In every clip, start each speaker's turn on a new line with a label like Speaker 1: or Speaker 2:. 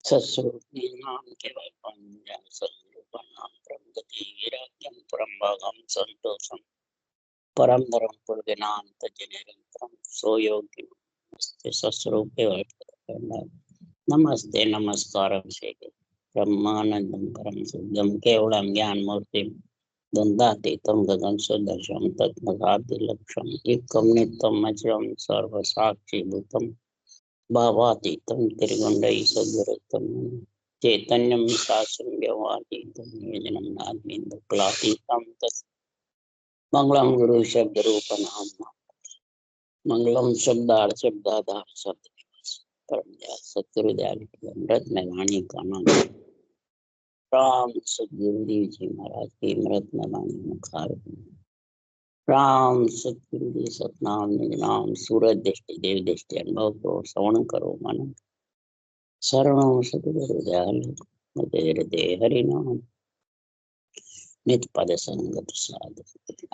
Speaker 1: सस्वरूपिणां केवल पंजं स्वरूपाणां प्रगति विराग्यं परम भागं संतोषं परम धर्म पुर्गनांत जनिरंतरं सोयोग्यं नमस्ते सस्वरूपे नमस्ते नमस्कारं शेखे ब्रह्मानंदं परम शुद्धं केवलं ज्ञान मूर्तिं द्वंद्वातीतं गगन सदृशं तत्मदादिलक्ष्यम् एकं नित्यम् अजरं सर्वसाक्षी भूतं भावातीतं त्रिगुण्डै सद्गुरुतं चैतन्यं शास्त्रं व्यवहातीतं निरंजनं नादमिन्दं कलातीतं तत् मंगलम गुरु शब्द रूप नाम मंगलम शब्दार्थ शब्दाधार शब्द परम दयाल सतगुरु दयाल अमृत में वाणी का नाम राम सतगुरु देव जी महाराज की अमृत में वाणी मुखार राम सतगुरु जी सतनाम निज नाम सूरज दृष्टि देव दृष्टि अनुभव को श्रवण करो मन शरणों सतगुरु दयाल मते हृदय हरि नाम नित पद संगत साध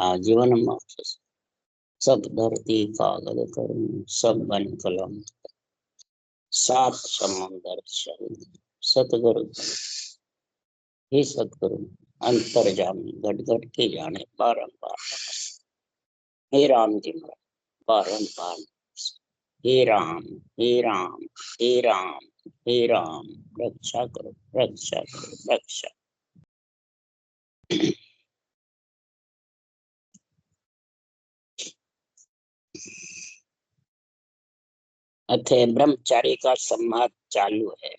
Speaker 1: आजीवन मोक्ष सब धरती कागज करूं सब बन कलम सात समंदर चल सतगुरु हे सतगुरु अंतर जामी घट घट के जाने बारंबार हे राम जी बारंबार हे राम हे राम हे राम हे राम रक्षा करो रक्षा करो रक्षा। अथे ब्रह्मचारी का संवाद चालू है।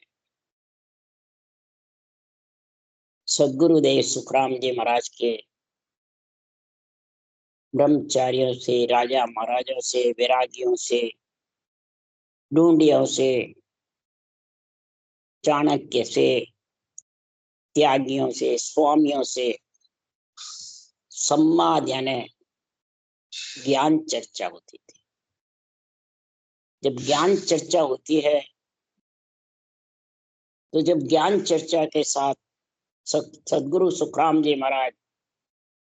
Speaker 1: सदगुरुदेव सुखराम जी महाराज के ब्रह्मचारियों से, राजा महाराजों से, वैरागियों से, ढूंढियों से, चाणक्य से, त्यागियों से, स्वामियों से संवाद यानी ज्ञान चर्चा होती थी। जब ज्ञान चर्चा होती है तो जब ज्ञान चर्चा के साथ सदगुरु सुखराम जी महाराज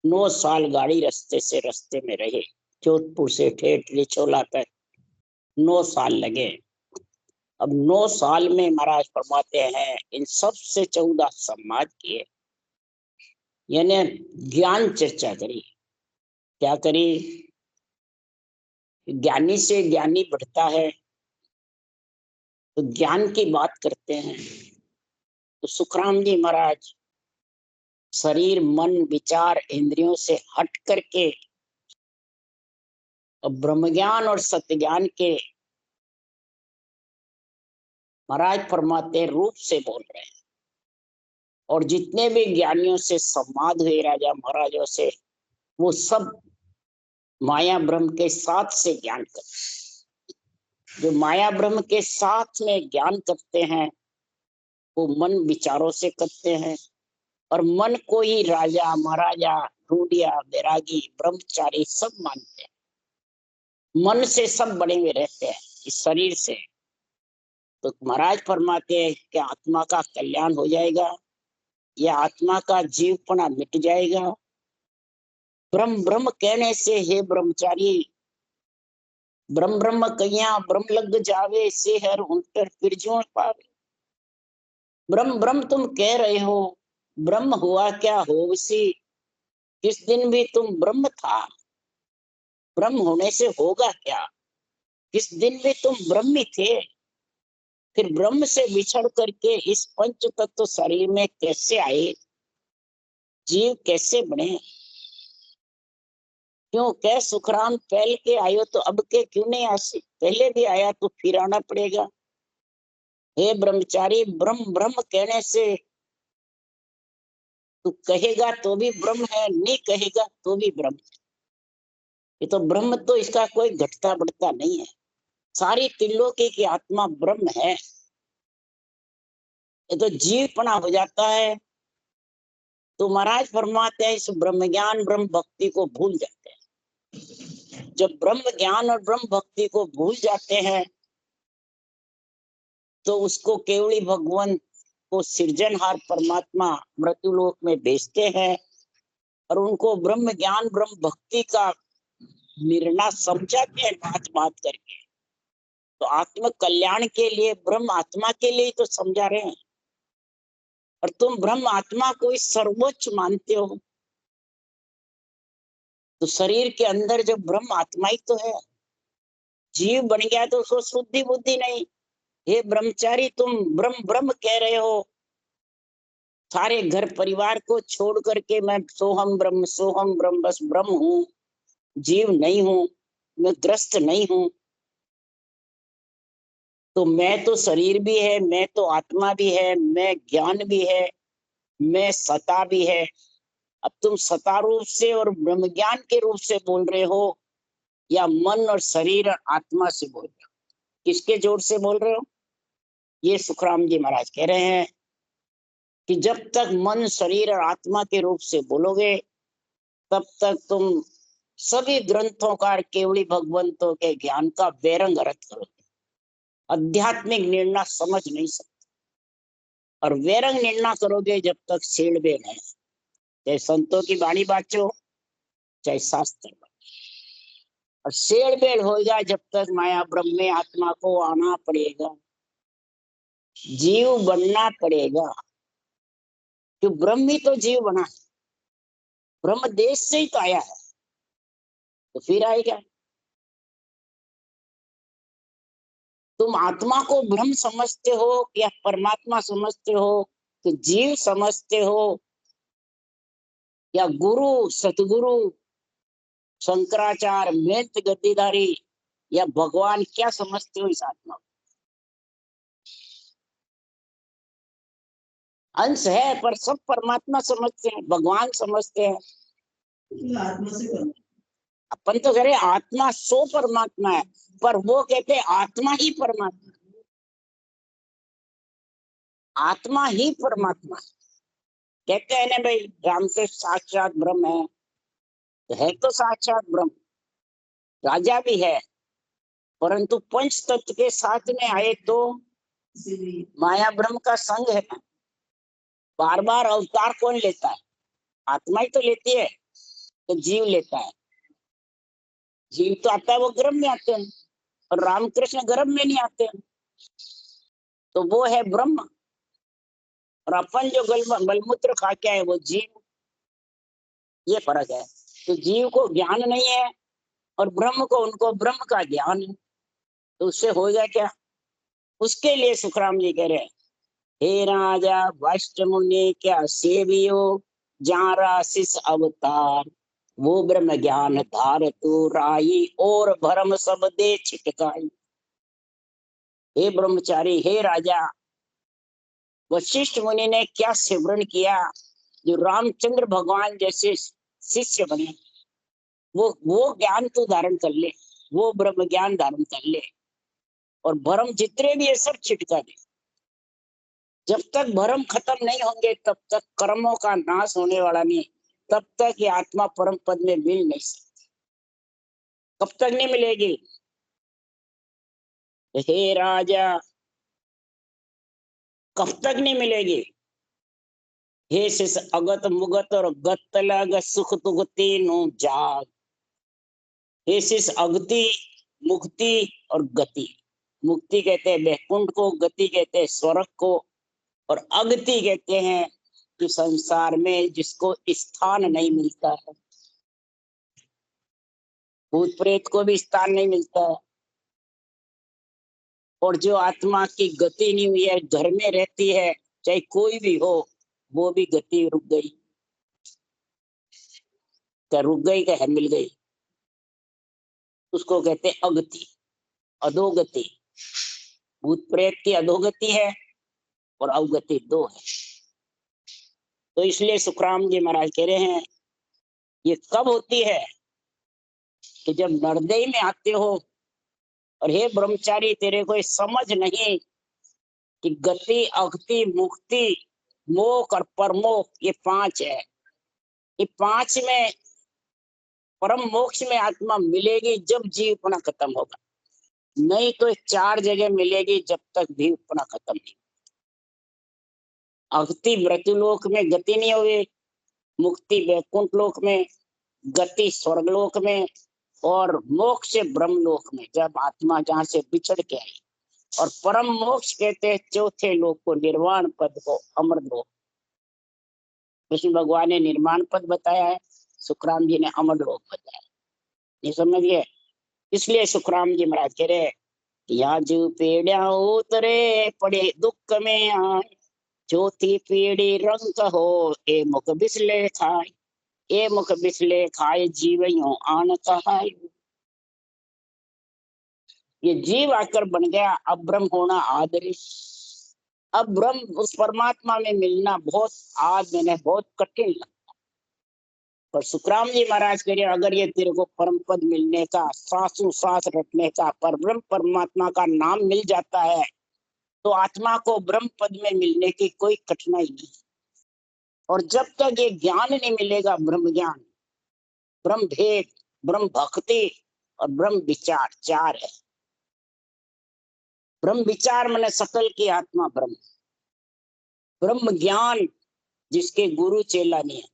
Speaker 1: 9 साल गाड़ी रस्ते में रहे। जोधपुर से ठेठ लिछोला तक 9 साल लगे। अब 9 साल में महाराज फरमाते हैं इन सब से 14 संवाद किए, यानी ज्ञान चर्चा करी। क्या करी? ज्ञानी से ज्ञानी बढ़ता है तो ज्ञान की बात करते हैं। तो सुखराम जी महाराज शरीर, मन, विचार, इंद्रियों से हट करके ब्रह्म ज्ञान और सत्य ज्ञान के महाराज फरमाते रूप से बोल रहे हैं। और जितने भी ज्ञानियों से संवाद हुए राजा महाराजों से, वो सब माया ब्रह्म के साथ से ज्ञान करते। जो माया ब्रह्म के साथ में ज्ञान करते हैं वो मन विचारों से करते हैं, और मन को ही राजा महाराजा, ढूंढिया, बैरागी, ब्रह्मचारी सब मानते हैं। मन से सब बने हुए रहते हैं इस शरीर से। तो महाराज फरमाते हैं कि आत्मा का कल्याण हो जाएगा या आत्मा का जीवपना मिट जाएगा। ब्रह्म ब्रह्म कहने से हे ब्रह्मचारी, ब्रह्म ब्रह्म कहिया ब्रह्म लग जावे से हर उल्टर फिर जोड़ पावे। ब्रह्म ब्रह्म तुम कह रहे हो, ब्रह्म हुआ क्या होवसी, किस दिन भी तुम ब्रह्म था, ब्रह्म होने से होगा क्या, किस दिन भी तुम ब्रह्म थे। फिर ब्रह्म से बिछड़ करके इस पंच तत्व शरीर में कैसे आए, जीव कैसे बने? क्यों कह सुखराम पहले के आयो तो अब के क्यों नहीं आसी? पहले भी आया तो फिर आना पड़ेगा। हे ब्रह्मचारी, ब्रह्म ब्रह्म कहने से तू कहेगा तो भी ब्रह्म है, नहीं कहेगा तो भी ब्रह्म है। ये तो ब्रह्म तो इसका कोई घटता बढ़ता नहीं है। सारी त्रिलोकी की आत्मा ब्रह्म है। ये तो जीवपना हो जाता है तो महाराज फरमाते हैं इस ब्रह्म ज्ञान ब्रह्म भक्ति को भूल जाते हैं। जब ब्रह्म ज्ञान और ब्रह्म भक्ति को भूल जाते हैं तो उसको केवली भगवान को सृजनहार परमात्मा मृत्युलोक में भेजते हैं और उनको ब्रह्म ज्ञान ब्रह्म भक्ति का निर्णय समझाते हैं बात बात करके। तो आत्म कल्याण के लिए ब्रह्म आत्मा के लिए तो समझा रहे हैं, और तुम ब्रह्म आत्मा को ही सर्वोच्च मानते हो। तो शरीर के अंदर जो ब्रह्म आत्मा ही तो है, जीव बन गया तो उसको शुद्धि बुद्धि नहीं। हे ब्रह्मचारी, तुम ब्रह्म ब्रह्म कह रहे हो, सारे घर परिवार को छोड़ करके मैं सोहम ब्रह्म, बस ब्रह्म हूँ, जीव नहीं हूँ, मैं ग्रस्त नहीं हूँ। तो मैं तो शरीर भी है, मैं तो आत्मा भी है, मैं ज्ञान भी है, मैं सता भी है। अब तुम सता रूप से और ब्रह्म ज्ञान के रूप से बोल रहे हो, या मन और शरीर और आत्मा से बोल रहे हो? किसके जोड़ से बोल रहे हो? ये सुखराम जी महाराज कह रहे हैं कि जब तक मन शरीर और आत्मा के रूप से बोलोगे, तब तक तुम सभी ग्रंथों का केवली भगवंतों के ज्ञान का बेरंग अर्थ करोगे, आध्यात्मिक निर्णय समझ नहीं सकते। और बेरंग निर्णय करोगे जब तक छेड़बेड़ है, चाहे संतों की वाणी बाचो, चाहे शास्त्र। और छेड़बेड़ होगा जब तक माया ब्रह्म में आत्मा को आना पड़ेगा, जीव बनना पड़ेगा। क्यों? ब्रह्म ही तो जीव बना है, ब्रह्म देश से ही तो आया है, तो फिर आएगा। तुम आत्मा को ब्रह्म समझते हो या परमात्मा समझते हो, कि जीव समझते हो, या गुरु सतगुरु शंकराचार्य मेंत गद्दीधारी, या भगवान, क्या समझते हो इस आत्मा को? अंश है पर सब परमात्मा समझते हैं, भगवान समझते हैं। आत्मा से अपन तो कह रहे आत्मा सो परमात्मा है, पर वो कहते हैं आत्मा ही परमात्मा, आत्मा ही परमात्मा। कहते हैं ना भाई, रामकृष्ण साक्षात ब्रह्म है, तो साक्षात ब्रह्म, राजा भी है, परंतु पंच तत्व के साथ में आए तो माया ब्रह्म का संग है। बार बार अवतार कौन लेता है? आत्मा ही तो लेती है। तो जीव लेता है, जीव तो आता है, वो गर्भ में आते हैं, और रामकृष्ण गर्भ में नहीं आते हैं। तो वो है ब्रह्म, और अपन जो गलमूत्र खा के आए वो जीव। ये फर्क है। तो जीव को ज्ञान नहीं है, और ब्रह्म को, उनको ब्रह्म का ज्ञान है। तो उससे होगा क्या? उसके लिए सुखराम जी कह रहे हैं, हे राजा वशिष्ठ मुनि क्या सेवियो, जहाँ राशिस अवतार, वो ब्रह्म ज्ञान धार तू राई, और भरम सब दे छिटकाई। हे ब्रह्मचारी, हे राजा, वशिष्ठ मुनि ने क्या सिमरन किया, जो रामचंद्र भगवान जैसे शिष्य बने। वो ज्ञान तू धारण कर ले, वो ब्रह्म ज्ञान धारण कर ले, और भरम जितने भी ये सब छिटका दे। जब तक भरम खत्म नहीं होंगे, तब तक कर्मों का नाश होने वाला नहीं, तब तक ये आत्मा परम पद में मिल नहीं सकती। कब तक नहीं मिलेगी? हे राजा, कब तक नहीं मिलेगी? हे शिष अगत मुगत और गत लग सुख दुखती नु जाग। हे शिष अगति, मुक्ति और गति। मुक्ति कहते हैं वैकुंठ को, गति कहते हैं स्वर्ग को, और अगति कहते हैं कि संसार में जिसको स्थान नहीं मिलता है। भूत प्रेत को भी स्थान नहीं मिलता है, और जो आत्मा की गति नहीं हुई है, घर में रहती है, चाहे कोई भी हो, वो भी गति रुक गई। क्या रुक गई? क्या मिल गई? उसको कहते हैं अगति, अधोगति। भूत प्रेत की अधोगति है, और अवगति दो है। तो इसलिए सुखराम जी महाराज कह रहे हैं, ये कब होती है? कि जब नरदेह में आते हो, और हे ब्रह्मचारी, तेरे को समझ नहीं कि गति, अगति, मुक्ति, मोक्ष और परमोक्ष, ये पांच है। ये पांच में परम मोक्ष में आत्मा मिलेगी जब जीवपना खत्म होगा, नहीं तो चार जगह मिलेगी जब तक जीवपना खत्म नहीं। अगति मृत्युलोक में गति नहीं होगी, मुक्ति वैकुंठ लोक में, गति स्वर्गलोक में, और मोक्ष से ब्रह्मलोक में जब आत्मा जहाँ से बिछड़ के आई, और परम मोक्ष कहते हैं चौथे लोक को, निर्वाण पद को, अमर लोक। कृष्ण भगवान ने निर्माण पद बताया है, सुखराम जी ने अमर लोक बताया। ये समझिए, इसलिए सुखराम जी महाराज कह रहे, याज पेड़िया उतरे पड़े दुख में आए, चौथी पीढ़ी रंग हो ए मुख बिसले खाए, ए मुख बिसले खाए जीवयों आन कहाय। ये जीव आकर बन गया, अब ब्रह्म होना आदरी। अब ब्रह्म उस परमात्मा में मिलना बहुत आज मैंने बहुत कठिन लगा। पर सुखराम जी महाराज कह रहे, अगर ये तेरे को परम पद मिलने का, सांसों सांस रखने का, पर ब्रह्म परमात्मा का नाम मिल जाता है, तो आत्मा को ब्रह्म पद में मिलने की कोई कठिनाई नहीं। और जब तक ये ज्ञान नहीं मिलेगा, ब्रह्म ज्ञान, ब्रह्म भेद, ब्रह्म भक्ति और ब्रह्म विचार, चार है। ब्रह्म विचार माने सकल की आत्मा ब्रह्म, ब्रह्म ज्ञान जिसके गुरु चेला नहीं है,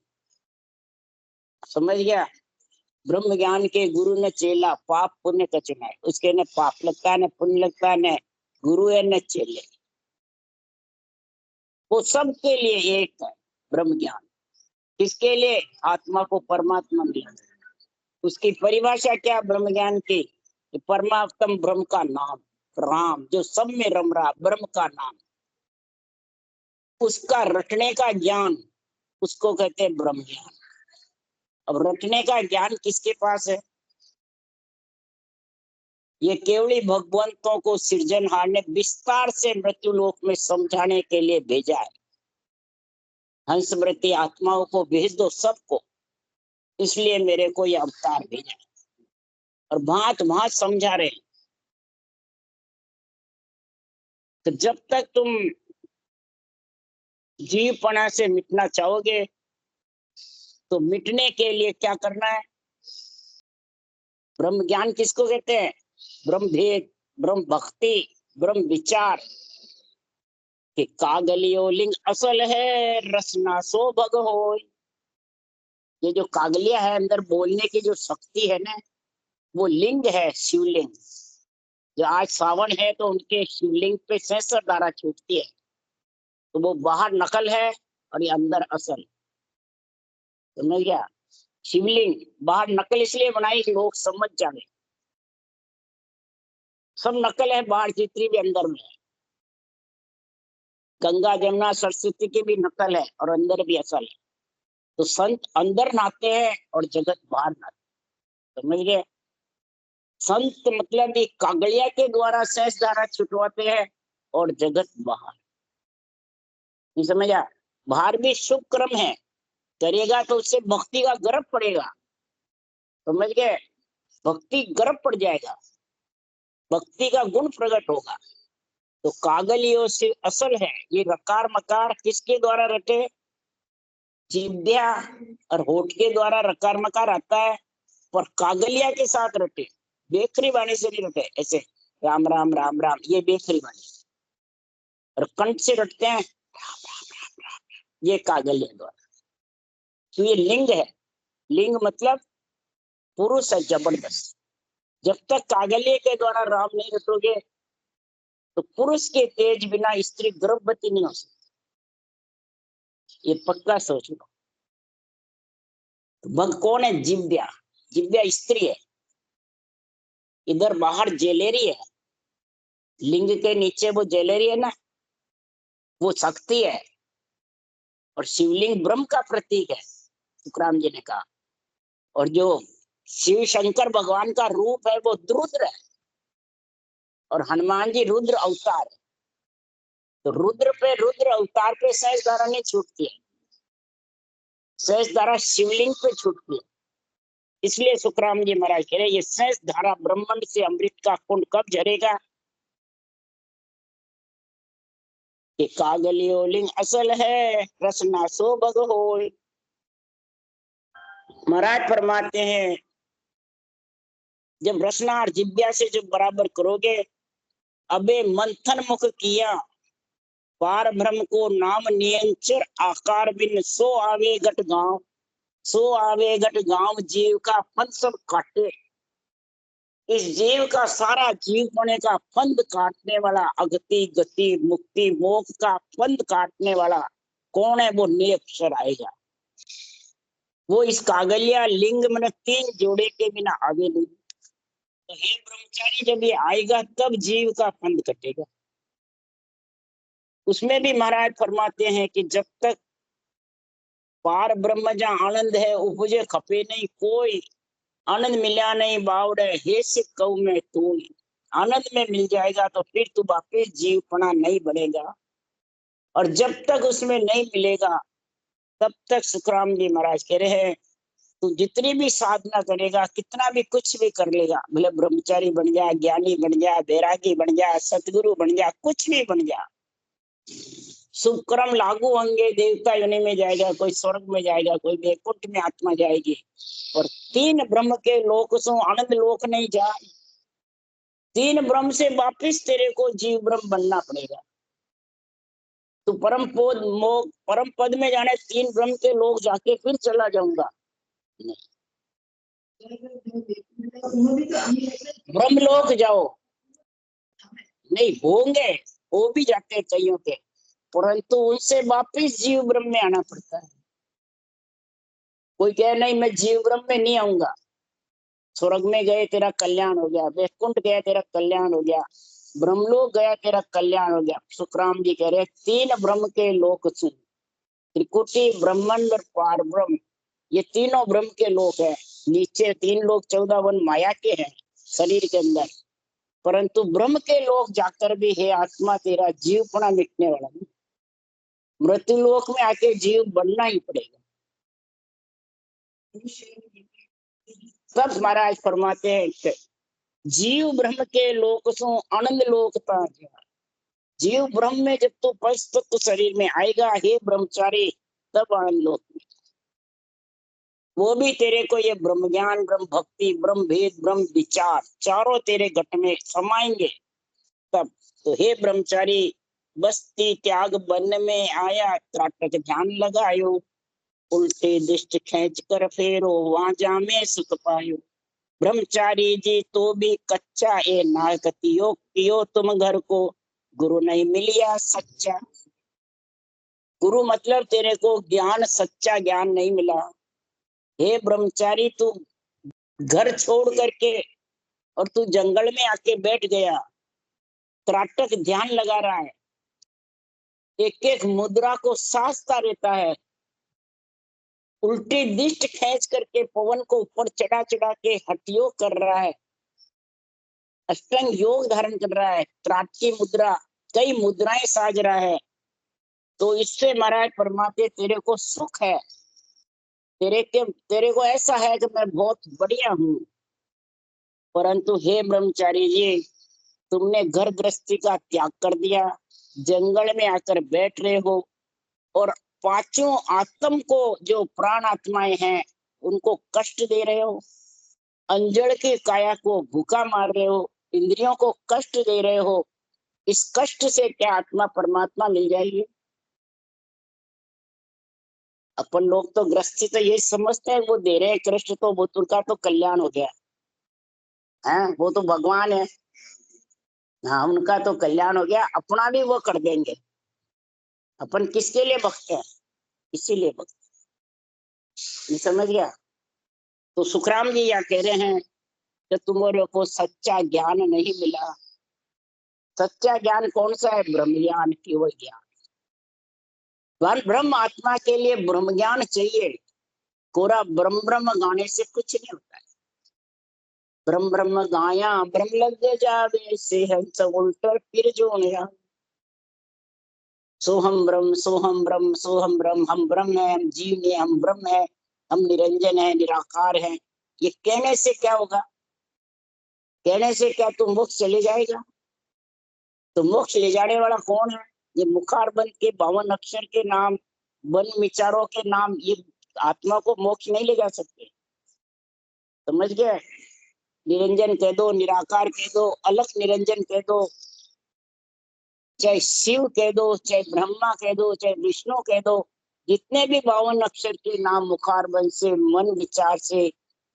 Speaker 1: समझ गया। ब्रह्म ज्ञान के गुरु ने चेला, पाप पुण्य का चुना है, उसके न पाप लगता है न पुण्य लगता है, न गुरु है न चेले, वो सबके लिए एक है ब्रह्म ज्ञान। किसके लिए? आत्मा को परमात्मा मिला। उसकी परिभाषा क्या ब्रह्म ज्ञान की? परमात्म ब्रह्म का नाम राम, जो सब में रम रहा, ब्रह्म का नाम, उसका रटने का ज्ञान, उसको कहते हैं ब्रह्म ज्ञान। अब रटने का ज्ञान किसके पास है? ये केवली भगवंतों को सृजनहार ने विस्तार से मृत्यु लोक में समझाने के लिए भेजा है। हंस वृत्ति आत्माओं को भेज दो सबको, इसलिए मेरे को ये अवतार भेजा और भांत भांत समझा रहे। तो जब तक तुम जीवपना से मिटना चाहोगे, तो मिटने के लिए क्या करना है? ब्रह्म ज्ञान किसको कहते हैं? ब्रह्म भेद, ब्रह्म भक्ति, ब्रह्म विचार। कि कागलियो लिंग असल है, रसना सो भग होय। ये जो कागलिया है, अंदर बोलने की जो शक्ति है ना, वो लिंग है, शिवलिंग। जो आज सावन है तो उनके शिवलिंग पे सहस्त्र धारा छूटती है, तो वो बाहर नकल है और ये अंदर असल। समझ गया? शिवलिंग बाहर नकल इसलिए बनाई कि लोग समझ जाए, सब नकल है बाहर, जितनी भी अंदर में है। गंगा जमुना सरस्वती की भी नकल है और अंदर भी असल है। तो संत अंदर नहाते हैं और जगत बाहर नहाते। समझ गए? संत मतलब ये कागलिया के द्वारा सहस्त्र धारा छुटवाते हैं और जगत बाहर। नहीं समझा? बाहर भी शुभ कर्म है, करेगा तो उससे भक्ति का गर्भ पड़ेगा। समझ गए? भक्ति गर्भ पड़ जाएगा, भक्ति का गुण प्रकट होगा। तो कागलियों से असल है। ये रकार मकार किसके द्वारा रटे? जिभ्या और होठ के द्वारा रकार मकार आता है, पर कागलिया के साथ रटे, बेखरी वाणी से नहीं रटे। ऐसे राम राम राम राम, ये बेखरी वाणी। और कंठ से रटते हैं राम राम राम राम, ये कागलिया द्वारा। तो ये लिंग है। लिंग मतलब पुरुष है जबरदस्त। जब तक कागलिया के द्वारा राम नहीं रटोगे, तो पुरुष के तेज बिना स्त्री गर्भवती नहीं हो सकती। ये पक्का सोच लो। भग कौन है? जिव्या। जिव्या स्त्री है, इधर बाहर जेलेरी है। लिंग के नीचे वो जेलेरी है ना, वो शक्ति है। और शिवलिंग ब्रह्म का प्रतीक है, सुखराम जी ने कहा। और जो शिव शंकर भगवान का रूप है वो रुद्र है, और हनुमान जी रुद्र अवतार है। तो रुद्र पे, रुद्र अवतार पे सहस्त्र धारा नहीं छूटती है, सहस्त्र धारा शिवलिंग पे छूटती है। इसलिए सुखराम जी महाराज कह रहे, ये सहस्त्र धारा ब्रह्मांड से अमृत का कुंड कब झरेगा? कि कागलियो लिंग असल है, रसना सो भग होय। महाराज फरमाते हैं, जब रसना और जिज्ञा से जब बराबर करोगे, अबे मंथन मुख किया पार ब्रह्म को नाम नियंचर आकार बिन, सो आवे घट गांव, सो आवे घट गांव जीव का फन सब काटे। इस जीव का सारा जीव पने का फंद काटने वाला, अगति गति मुक्ति मोक्ष का फंद काटने वाला कौन है? वो निरक्षर आएगा। वो इस कागलिया लिंग में 3 जोड़े के बिना आगे नहीं। तो हे ब्रह्मचारी, जब ये आएगा तब जीव का फंद कटेगा। उसमें भी महाराज फरमाते हैं कि जब तक पार ब्रह्म जहाँ आनंद है उपजे खपे नहीं कोई, आनंद मिला नहीं बावड़े हे से कहूं मैं तू। आनंद में मिल जाएगा तो फिर तू वापिस जीवपना नहीं बनेगा, और जब तक उसमें नहीं मिलेगा तब तक सुखराम जी महाराज कह रहे हैं तू जितनी भी साधना करेगा, कितना भी कुछ भी कर लेगा, भले ब्रह्मचारी बन जा, ज्ञानी बन जा, बैरागी बन जा, सतगुरु बन जा, कुछ भी बन जा, शुभ कर्म लागू होंगे, देवता योनि में जाएगा, कोई स्वर्ग में जाएगा, कोई वैकुंठ में आत्मा जाएगी, और 3 ब्रह्म के लोक सो आनंद लोक नहीं जा। 3 ब्रह्म से वापिस तेरे को जीव ब्रह्म बनना पड़ेगा। तो परम पद में जाने 3 ब्रह्म के लोग जाके फिर चला जाऊंगा, ब्रह्म लोक जाओ नहीं होंगे, वो भी जाते कईयों के, परंतु उनसे वापिस जीव ब्रह्म में आना पड़ता है। कोई कहे नहीं मैं जीव ब्रह्म में नहीं आऊंगा, स्वर्ग में गए तेरा कल्याण हो गया, वैकुंठ गया तेरा कल्याण हो गया, ब्रह्मलोक गया तेरा कल्याण हो गया। सुखराम जी कह रहे 3 ब्रह्म के लोक सुन, त्रिकुटी ब्रह्मांड और पार ब्रह्म, ये तीनों ब्रह्म के लोक है। नीचे 3 लोक 14 वन माया के हैं शरीर के अंदर, परंतु ब्रह्म के लोक जाकर भी हे आत्मा तेरा जीवपना मिटने वाला नहीं, मृत्यु लोक में आके जीव बनना ही पड़ेगा। तब महाराज फरमाते हैं जीव ब्रह्म के लोक सो आनंद लोक ता, जीव ब्रह्म में जब तू पंचतत्व शरीर में आएगा हे ब्रह्मचारी, तब आनंद लोक में वो भी तेरे को ये ब्रह्म ज्ञान, ब्रह्म भक्ति, ब्रह्म भेद, ब्रह्म विचार चारों तेरे घट में समाएंगे तब। तो हे ब्रह्मचारी, बस्ती त्याग वन में आया, त्राटक ध्यान लगायो, उल्टे दृष्टि खींच कर फेरो, वहां जा में सुख पायो। ब्रह्मचारी जी तो भी कच्चा ए नाकतियो कियो तुम घर को, गुरु नहीं मिलिया सच्चा। गुरु मतलब तेरे को ज्ञान, सच्चा ज्ञान नहीं मिला। हे ब्रह्मचारी, तू घर छोड़ करके और तू जंगल में आके बैठ गया, त्राटक ध्यान लगा रहा है, एक एक मुद्रा को साधता रहता है, उल्टी दृष्टि खींच करके पवन को ऊपर चढ़ा चढ़ा के हठयोग कर रहा है, अष्टांग योग धारण कर रहा है, त्राट की मुद्रा, कई मुद्राएं साज रहा है। तो इससे महाराज परमात्मा तेरे को सुख है, तेरे को ऐसा है कि मैं बहुत बढ़िया हूँ। परंतु हे ब्रह्मचारी जी, तुमने घर गृहस्थी का त्याग कर दिया, जंगल में आकर बैठ रहे हो, और 5 आत्म को जो प्राण आत्माएं हैं उनको कष्ट दे रहे हो, अंजड़ की काया को भूखा मार रहे हो, इंद्रियों को कष्ट दे रहे हो। इस कष्ट से क्या आत्मा परमात्मा मिल जाएगी? अपन लोग तो गृहस्थी तो ये समझते हैं वो दे रहे हैं कृष्ण, तो वो उनका तो कल्याण हो गया है, वो तो भगवान है, हाँ उनका तो कल्याण हो गया, अपना भी वो कर देंगे। अपन किसके लिए बखते हैं? इसीलिए बखते, ये समझ गया? तो सुखराम जी यहाँ कह रहे हैं कि तुम्हारे को सच्चा ज्ञान नहीं मिला। सच्चा ज्ञान कौन सा है? ब्रह्म ज्ञान, केवल ज्ञान। ब्रह्म आत्मा के लिए ब्रह्म ज्ञान चाहिए, कोरा ब्रह्म ब्रह्म गाने से कुछ नहीं होता है। ब्रह्म ब्रह्म गाया ब्रह्म लग जावे से हंस उल्टर फिर जो नया, सोहम ब्रह्म सोहम ब्रह्म सोहम ब्रह्म, हम ब्रह्म है, हम जीव है, हम ब्रह्म है, हम निरंजन है, निराकार है। ये कहने से क्या होगा? कहने से क्या तुम मोक्ष चले जाएगा? तो मोक्ष ले जाने वाला कौन है? ये मुखार बन के 52 अक्षर के नाम, वन विचारों के नाम, ये आत्मा को मोक्ष नहीं ले जा सकते। समझ गए? निरंजन कह दो, निराकार कह दो, अलग निरंजन कह दो, चाहे शिव कह दो, चाहे ब्रह्मा कह दो, चाहे विष्णु कह दो, जितने भी 52 अक्षर के नाम मुखार बन से, मन विचार से,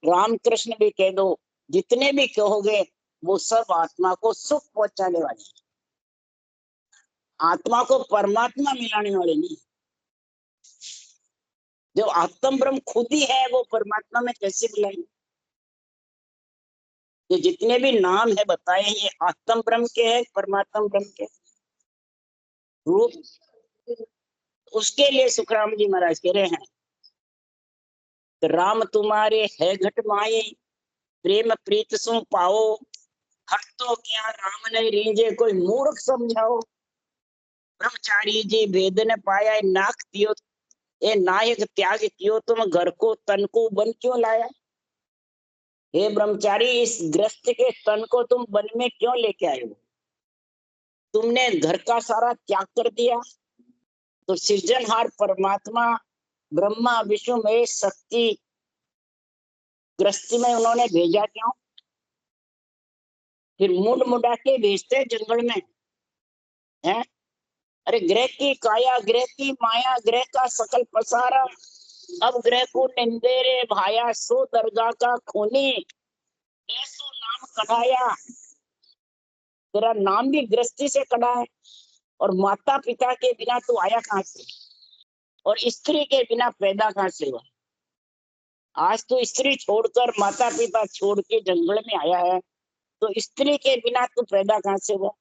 Speaker 1: रामकृष्ण भी कह दो, जितने भी कहोगे वो सब आत्मा को सुख पहुंचाने वाले हैं, आत्मा को परमात्मा मिलाने वाले नहीं। जो आत्म ब्रह्म खुद ही है वो परमात्मा में कैसे मिलाएंगे? ये जितने भी नाम है बताए ये आत्म ब्रह्म के है, परमात्मा ब्रह्म के रूप। उसके लिए सुखराम जी महाराज कह रहे हैं, राम तुम्हारे है घट माए, प्रेम प्रीत सु पाओ, हट तो क्या राम ने रीझे, कोई मूर्ख समझाओ। ब्रह्मचारी जी भेद न पाया, नाक तियो ए नायक त्याग कियो, तुम घर को तन को बन क्यों लाया। हे ब्रह्मचारी, इस ग्रस्त के तन को तुम वन में क्यों लेके आए हो? तुमने घर का सारा त्याग कर दिया, तो सृजनहार परमात्मा ब्रह्मा विष्णु में शक्ति ग्रस्ती में उन्होंने भेजा क्यों? फिर मुंड मुड़ा के भेजते जंगल में है। अरे ग्रह की काया, ग्रह की माया, ग्रह का सकल पसारा, अब ग्रह को निंदेरे भाया, सो दरगाह का खूनी, ऐसो नाम कढ़ाया। तेरा नाम भी गृहस्थी से कढ़ा है, और माता पिता के बिना तू आया कहां से, और स्त्री के बिना पैदा कहां से हुआ? आज तो स्त्री छोड़कर माता पिता छोड़ के जंगल में आया है, तो स्त्री के बिना तू पैदा कहां से हुआ?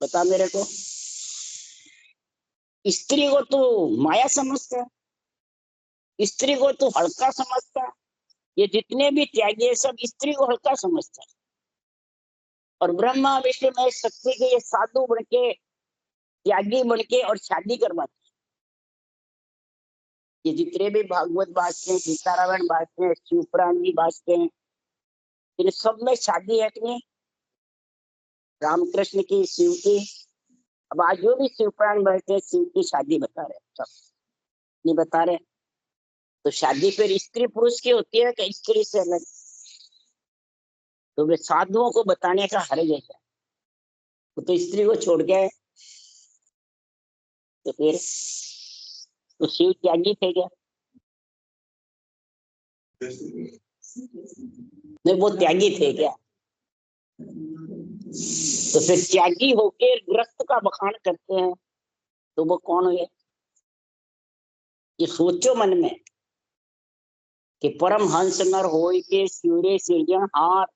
Speaker 1: बता मेरे को। स्त्री को तू माया समझता है, स्त्री को तू हल्का समझता है। ये जितने भी त्यागी है सब स्त्री को हल्का समझता है, और ब्रह्मा विष्णु में शक्ति के ये साधु बन के त्यागी बन के और शादी करवाते। ये जितने भी भागवत बाजते हैं, गीता रामायण बाजते हैं, शिवपुराण जी बाजते हैं, इन सब में शादी है कि नहीं? रामकृष्ण की, शिव की। अब आज जो भी शिवपुराण बाजते हैं शिव की शादी बता रहे हैं, सब नहीं बता रहे। तो शादी फिर स्त्री पुरुष की होती है कि स्त्री से अलग? तो वे साधुओं को बताने का हर्ज है क्या? तो स्त्री को छोड़ के, तो फिर तो शिव त्यागी थे क्या? नहीं, वो त्यागी थे क्या? तो फिर त्यागी होके ग्रस्त का बखान करते हैं, तो वो कौन हुए? ये सोचो मन में कि परम हंस नर होय के सूर्य सिरजनहार,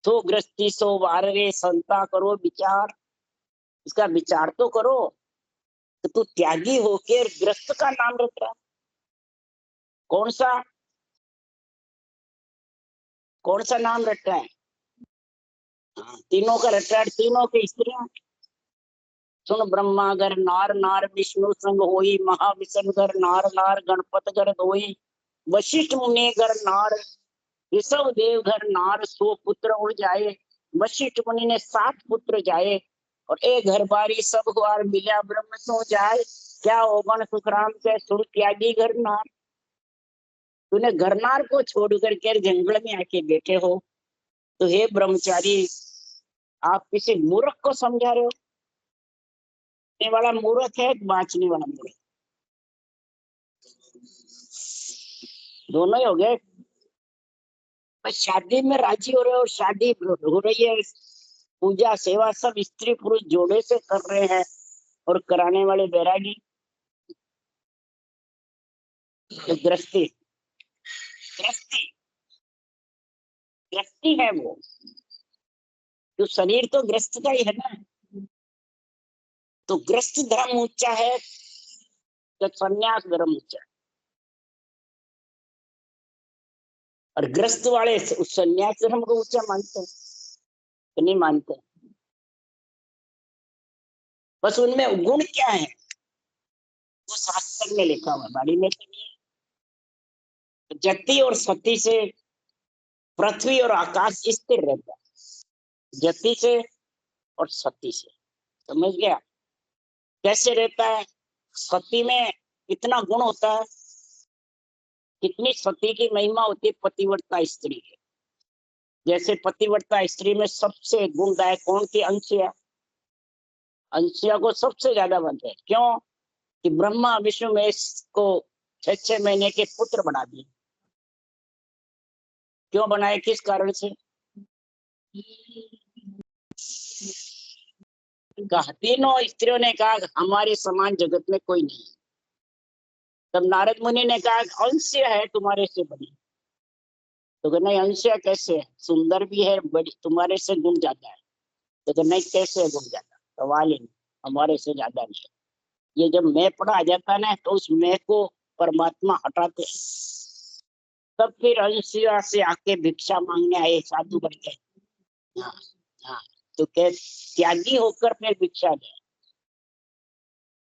Speaker 1: तो ग्रस्ती सो वार रे संता करो विचार। इसका विचार तो करो। तो तू त्यागी होके ग्रस्त का नाम रख रहा, कौन सा कौन सा नाम रख रहा है? तीनों का रट रहा है, तीनों की स्त्रियां। सुन ब्रह्मा घर नार नार, विष्णु संग होई, महाविष्णु घर नार नार, गणपत घर धोई, वशिष्ठ मुनि घर नार, ऋषभ देव घर नार, सो पुत्र उड़ जाए। वशिष्ठ मुनि ने 7 पुत्र जाए, और एक घर बारी सब द्वार मिला, ब्रह्म सो जाए। क्या ओगन सुखराम के सुर त्यागी घर नार। तूने घरनार को छोड़ करके जंगल में आके बैठे हो, तो हे ब्रह्मचारी, आप किसी मूर्ख को समझा रहे हो? वाला मूर्ख है, बांचने वाला मूर्ख, दोनों ही हो गए। बस शादी में राजी हो रहे हो, शादी हो रही है, पूजा सेवा सब स्त्री पुरुष जोड़े से कर रहे हैं, और कराने वाले बैरागी गृहस्थी गृहस्थी गृहस्थी है वो। तो शरीर तो ग्रस्त का ही है ना। तो ग्रस्त धर्म ऊंचा है, तो संन्यास धर्म ऊंचा है। और ग्रस्त वाले उस संन्यास धर्म को ऊंचा मानते हैं तो नहीं मानते। बस उनमें गुण क्या है वो शास्त्र में लिखा हुआ, बाड़ी में तो नहीं है। जति और सती से पृथ्वी और आकाश स्थिर रहता है, जति से और सती से। समझ गया कैसे रहता है? सती में इतना गुण होता है, कितनी सती की महिमा होती है पतिव्रता स्त्री की। जैसे पतिव्रता स्त्री में सबसे गुणदायक कौन थी? अंशिया। अंशिया को सबसे ज्यादा बनते हैं, क्यों? कि ब्रह्मा विष्णु महेश को 6-6 महीने के पुत्र बना दिए। क्यों बनाए, किस कारण से? तीनों स्त्रियों ने कहा हमारे समान जगत में कोई नहीं। तब नारद मुनि ने कहा अंश है तुम्हारे से बड़ी। तो कहना नहीं, अंश कैसे है, सुंदर भी है, बड़ी तुम्हारे से गुण ज्यादा है। तो कहना नहीं, कैसे है गुण ज्यादा, सवाल ही नहीं, हमारे से ज्यादा नहीं है। ये जब मैं पढ़ा आ जाता ना तो उस मैं को परमात्मा हटाते, तब फिर अंशिया से आके भिक्षा मांगने आए साधु बन के। हाँ, हाँ। तो क्या त्यागी होकर फिर भिक्षा दे?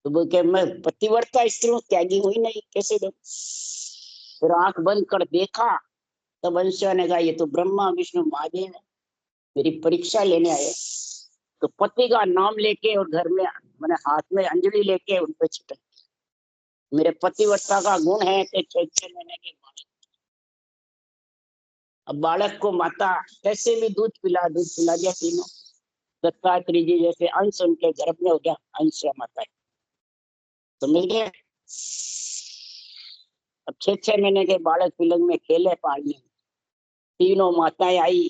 Speaker 1: तो वो क्या मैं पतिव्रता स्त्री हूँ, त्यागी हुई नहीं, कैसे दो? फिर आंख बंद कर देखा, तब अंशिया ने कहा ये तो ब्रह्मा विष्णु महादेव है, मेरी परीक्षा लेने आए। तो पति का नाम लेके और घर में मैंने हाथ में अंजलि लेके उन पे छिटक, मेरे पतिव्रता का गुण है कि 6 महीने के बालक। अब बालक को माता कैसे भी दूध पिला दिया तीनों। दत्तात्रेय जी जैसे अंश उनके गर्भ में हो गया, अंश माता है, समझ गए? अब 6 महीने के बालक पिलंग में खेले पानी, तीनों माताएं आई,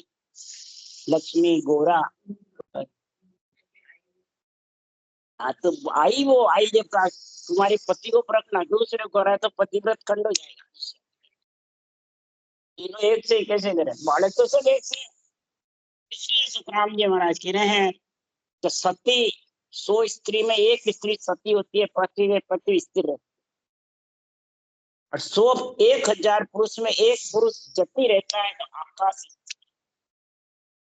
Speaker 1: लक्ष्मी गोरा। हाँ तो आई, वो आई जब कहा तुम्हारे पति को परखना, दूसरे को रहा तो पतिव्रत खंड हो जाएगा। तीनों एक से कैसे करे, बालक तो सब एक से। इसलिए सुखराम जी महाराज कह रहे हैं कि सती 100 स्त्री में एक स्त्री सती होती है, पति में पति स्थिर रहती है। और 100 पुरुष में एक पुरुष जति रहता है, तो आकाश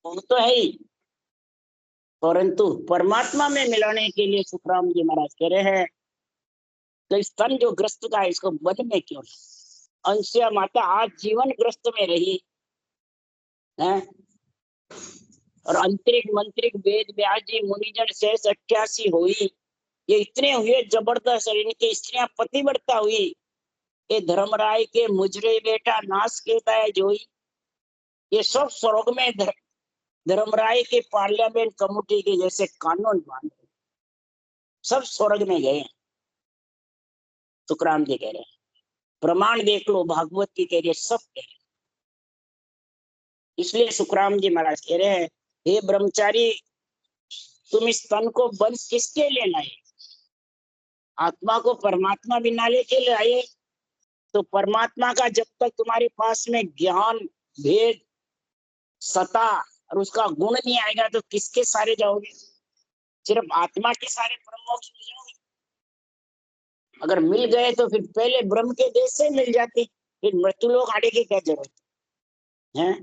Speaker 1: वो तो है ही। परंतु परमात्मा में मिलाने के लिए सुखराम जी महाराज कह रहे हैं तो स्तन जो ग्रस्त का है इसको बदलने क्यों? अंशिया माता आज जीवन ग्रस्त में रही है, और अंतरिक मंत्रिक वेद व्यास जी मुनिजन शेष 88 हुई, ये इतने हुए जबरदस्त, इनकी स्त्रियां पतिव्रता हुई। ये धर्मराय के मुजरे बेटा नाश कहता है जोई, ये सब स्वर्ग में धर्मराय के पार्लियामेंट कमेटी के जैसे कानून बन सब स्वर्ग में गए। सुखराम जी कह रहे हैं, प्रमाण देख लो, भागवत की कह रही है, सब कह रहे। इसलिए सुखराम जी महाराज कह रहे हैं हे ब्रह्मचारी, तुम इस तन को बंद किसके लिए लाए? आत्मा को परमात्मा बिनाने के लिए आए। तो परमात्मा का जब तक तुम्हारे पास में ज्ञान भेद सता और उसका गुण नहीं आएगा तो किसके सारे जाओगे? सिर्फ आत्मा के सारे परम मोक्ष में जाओगे। अगर मिल गए तो फिर पहले ब्रह्म के देश से मिल जाती, फिर मृत्यु लोग आने की क्या जरूरत है?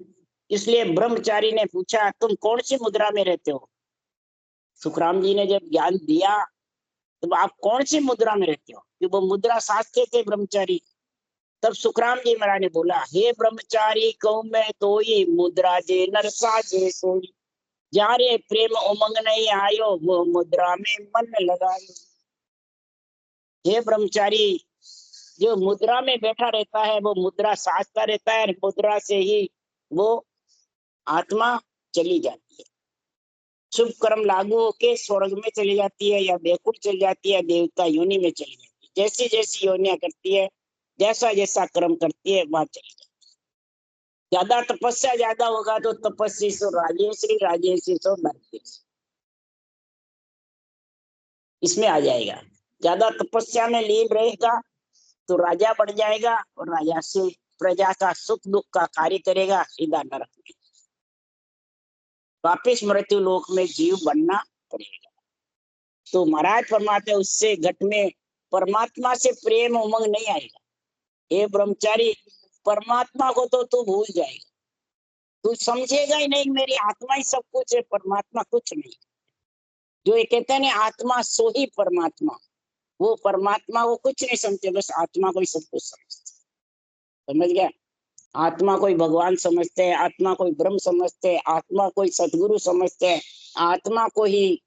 Speaker 1: इसलिए ब्रह्मचारी ने पूछा तुम कौन सी मुद्रा में रहते हो? सुखराम जी ने जब ज्ञान दिया तो आप कौन सी मुद्रा में रहते हो, कि वो मुद्रा साधते थे ब्रह्मचारी। तब सुखराम जी महाराज ने बोला हे ब्रह्मचारी कहूं मैं तो ही मुद्रा जे नर साजे सोई, जारे प्रेम उमंग नहीं आयो वो मुद्रा में मन लगायो। हे ब्रह्मचारी, जो मुद्रा में बैठा रहता है वो मुद्रा साधता रहता है, मुद्रा से ही वो आत्मा चली जाती है, शुभ कर्म लागू होके स्वर्ग में चली जाती है या बैकुंठ चली जाती है, देवता योनि में चली जाती है। जैसी जैसी योनियां करती है, जैसा जैसा कर्म करती है वहां चली जाती है। ज्यादा तपस्या ज्यादा होगा तो तपस्वी सो राजेश्वरी, राजेश्वरी सो नरकेश्वरी, इसमें आ जाएगा। ज्यादा तपस्या में लीन रहेगा तो राजा बढ़ जाएगा, और राजा से प्रजा का सुख दुख का कार्य करेगा, सीधा नरक में वापिस मृत्यु लोक में जीव बनना पड़ेगा। तो महाराज परमात्मा उससे घट में परमात्मा से प्रेम उमंग नहीं आएगा। हे ब्रह्मचारी, परमात्मा को तो तू भूल जाएगा, तू समझेगा ही नहीं मेरी आत्मा ही सब कुछ है, परमात्मा कुछ नहीं। जो ये कहते हैं ना आत्मा सो ही परमात्मा, वो परमात्मा को कुछ नहीं समझते, बस आत्मा को ही सब कुछ समझते। समझ गया? आत्मा कोई भगवान समझते हैं, आत्मा कोई ब्रह्म समझते हैं, आत्मा कोई सदगुरु समझते हैं, आत्मा को ही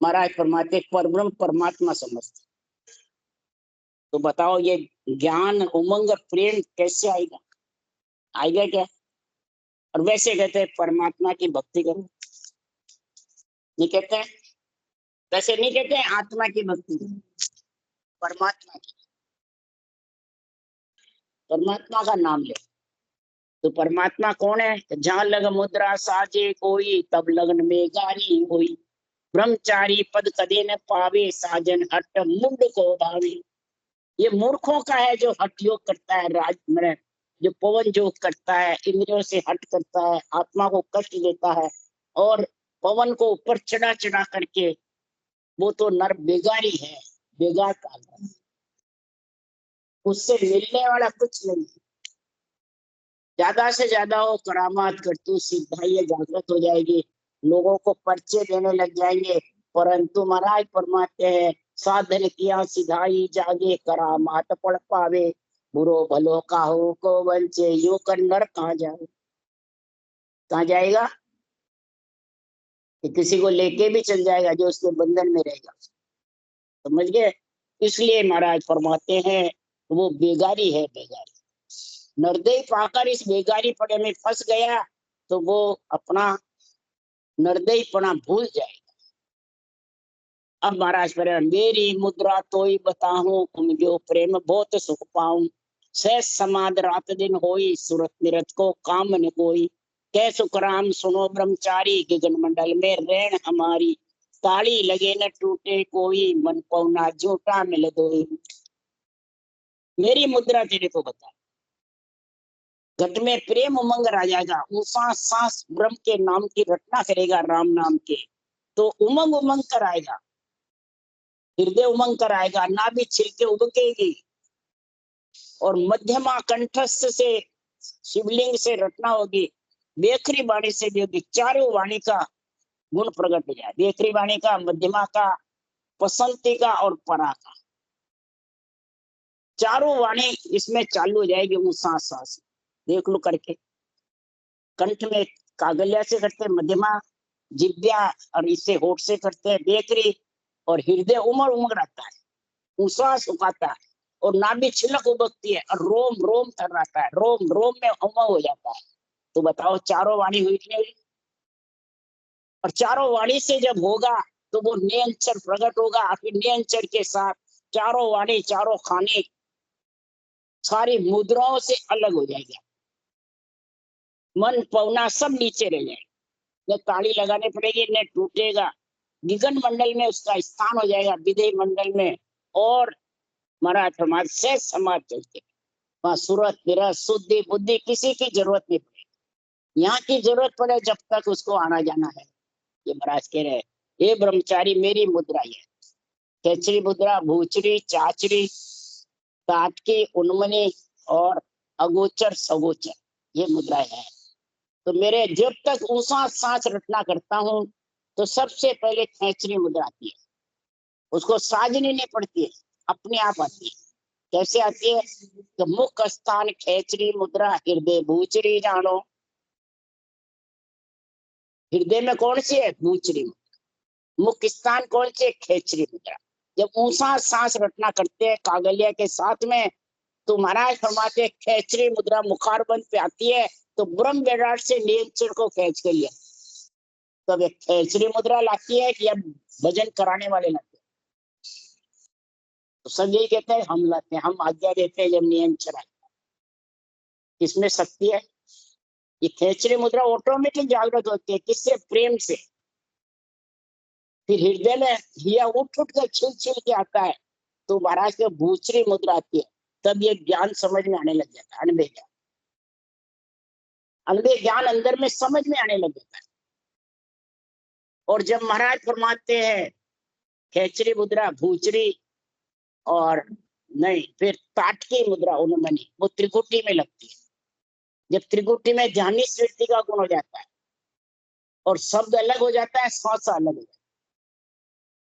Speaker 1: महाराज परमात्मा परब्रह्म परमात्मा समझते। तो बताओ ये ज्ञान उमंग प्रेम कैसे आएगा? आएगा क्या? और वैसे कहते हैं परमात्मा की भक्ति करो, नहीं कहते हैं? वैसे नहीं कहते हैं आत्मा की भक्ति, परमात्मा की, परमात्मा का नाम ले। तो परमात्मा कौन है? जहाँ लग मुद्रा साजे कोई, तब लगन में गारी हुई। ब्रह्मचारी पद कदे न पावे, साजन हट मुंड को भावे। ये मूर्खों का है जो हठ योग करता है, राज में जो पवन योग करता है, इंद्रियों से हट करता है, आत्मा को कष्ट देता है और पवन को ऊपर चढ़ा चढ़ा करके, वो तो नर बेगारी है, बेगार का, उससे मिलने वाला कुछ नहीं। ज्यादा से ज्यादा वो करामात करतू सिद्धाई जागृत हो जाएगी, लोगों को पर्चे देने लग जाएंगे, परंतु महाराज फरमाते हैं साधन किया सिधाई जागे, करामात पढ़ पावे, बुरो भलो काहो को वंचे, यो कर नर कहाँ जाए, कहाँ जाएगा? कि किसी को लेके भी चल जाएगा जो उसके बंधन में रहेगा, समझ गए? इसलिए महाराज फरमाते हैं वो बेगारी है, बेगारी। नरदेह पाकर इस बेगारी पड़े में फंस गया तो वो अपना नरदेहपना भूल जाएगा। अब महाराज पर मेरी मुद्रा तो ही बताऊं, तुम जो प्रेम बहुत सुख पाऊं, सहज समाध रात दिन होई, सूरत निरत को काम न कोई, कै सुखराम सुनो ब्रह्मचारी, गगन मंडल में रैन हमारी, ताली लगे न टूटे कोई, मन पौना झूठा मिल दोई। मेरी मुद्रा तेरे को बता, घट में प्रेम उमंग आ जाएगा, सांस सांस ब्रह्म के नाम की रटना करेगा, राम नाम के, तो उमंग उमंग कर आएगा, हृदय उमंग कर आएगा, नाभि छिलके उबकेगी और मध्यमा कंठस्थ से शिवलिंग से रटना होगी, बेखरी वाणी से भी होगी। चारों वाणी का गुण प्रकट हो जाए, बेखरी वाणी का, मध्यमा का, पसंती का और परा का, चारों वाणी इसमें चालू हो जाएगी। वो सांस सांस देख लो करके, कंठ में कागल्या से करते हैं मध्यमा, जिब्या और इससे होठ से करते हैं बेकरी, और हृदय उमड़ उमड़ रहता है, उश्वास उगाता है और नाभि छिलक उबकती है और रोम रोम कर रहता है, रोम रोम में उमंग हो जाता है। तो बताओ चारों वाणी हुई कि नहीं? और चारों वाणी से जब होगा तो वो नियंचर प्रकट होगा, फिर नियंचर के साथ चारों वाणी, चारों खाने, सारी मुद्राओं से अलग हो जाएगा, मन पवना सब नीचे रह जाएगा, न ताली लगाने पड़ेगी न टूटेगा, गगन मंडल में उसका स्थान हो जाएगा, विधेय मंडल में, और महाराज समाज से समाज चलते वहां सूरत निरत शुद्धि बुद्धि किसी की जरूरत नहीं पड़ेगी। यहाँ की जरूरत पड़े जब तक उसको आना जाना है। ये महाराज कह रहे, ये ब्रह्मचारी मेरी मुद्रा है, खेचरी मुद्रा, भूचरी, चाचरी, ताटकी, उन्मनी और अगोचर सगोचर, ये मुद्राएं है। तो मेरे जब तक ऊंचा सांस रटना करता हूँ तो सबसे पहले खेचरी मुद्रा आती है, उसको साजनी नहीं पड़ती है, अपने आप आती है। कैसे आती है? तो मुख स्थान खेचरी मुद्रा, हृदय भूचरी जानो। हृदय में कौन सी है? भूचरी मुद्रा। मुख स्थान कौन सी है? खेचरी मुद्रा। जब ऊंचा सांस रटना करते हैं कागलिया के साथ में, तो महाराज फरमाते खेचरी मुद्रा मुखारबंद पे आती है, तो ब्रह्म विराट से नियंत्रण को खेच कर लिया। तब एक खेचरी मुद्रा लाती है कि अब भजन कराने वाले लाते हैं। तो सब यही कहते हैं हम लाते हैं, हम आज्ञा देते हैं जब नियंत्रण आए। किसमें शक्ति है? ये खेचरी मुद्रा ऑटोमेटिक जागृत होती है, किससे? प्रेम से। फिर हृदय में हिया उठ उठ कर छिल छिल के आता है, तो महाराज के भूचरी मुद्रा आती है, तब ये ज्ञान समझ में आने लग जाता है, अनबे ज्ञान, अनबे ज्ञान अंदर में समझ में आने लग जाता है। और जब महाराज फरमाते हैं खेचरी मुद्रा, भूचरी और नहीं, फिर ताटकी मुद्रा उन्मनी, वो त्रिकुटी में लगती है। जब त्रिकुटी में ध्यानी स्मृति का गुण हो जाता है और शब्द अलग हो जाता है, श्वास अलग हो जाता है,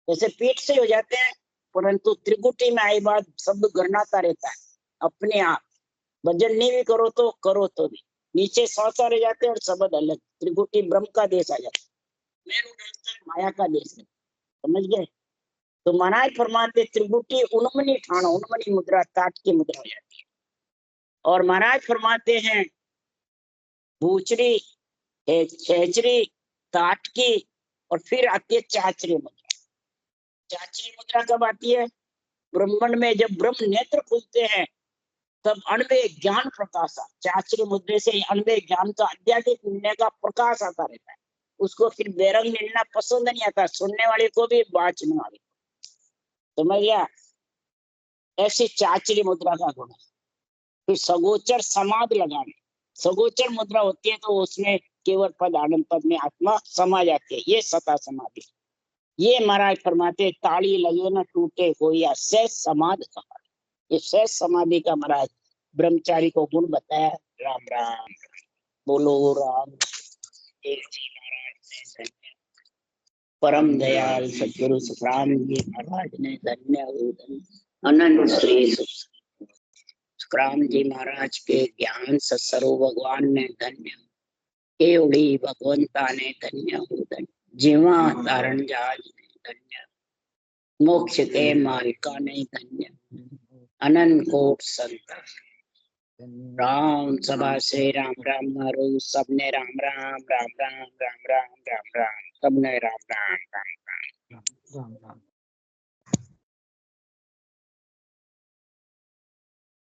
Speaker 1: जैसे पीठ से हो जाते हैं, परंतु त्रिकुटी में आई बात शब्द गणनाता रहता है अपने आप। भजन नहीं भी करो तो भी नीचे श्वास रह जाते हैं और शब्द अलग। त्रिकुटी ब्रह्म का देश आ जाता है, माया का देश है, समझ गए? तो महाराज फरमाते त्रिकुटी उन्मनी ठाणो, उन्मनी मुद्रा ताट की मुद्रा हो जाती है। और महाराज फरमाते हैं भूचरी, खेचरी, ताटकी और फिर आती है चाचरी मुद्रा। चाचरी मुद्रा कब आती है? ब्रह्मंड में जब ब्रह्म नेत्र खुलते हैं तब अणवे ज्ञान प्रकाश, चाचरी मुद्रे से अणवे ज्ञान का आध्यात्मिक निर्णय का प्रकाश आता रहता है। उसको फिर बेरंग मिलना पसंद नहीं आता, सुनने वाले को भी वाचने वाले को। समझ गया? ऐसी चाचरी मुद्रा का गुण है। फिर सगोचर समाधि लगाने, सगोचर मुद्रा होती है तो उसमें केवल पद आनंद पद में आत्मा समा जाती है, ये सता समाधि। ये महाराज फरमाते ताली लगे ना टूटे कोई, शेष समाधि कहा। ये शेष समाधि का महाराज ब्रह्मचारी को गुण बताया। राम राम बोलो राम एक जी महाराज ने धन्य, परम दयाल सतगुरु सुखराम जी महाराज ने धन्य अनंत श्री सुखराम जी महाराज के ज्ञान सत्सरो भगवान ने धन्य, केवड़ी भगवंता ने धन्य जीवा तारण जहाज ने धन्य, मोक्ष के मालिका ने धन्य, अनंत कोट संत राम सभा से राम राम मारो सबने राम राम राम राम राम राम राम राम सबने राम राम राम राम राम राम।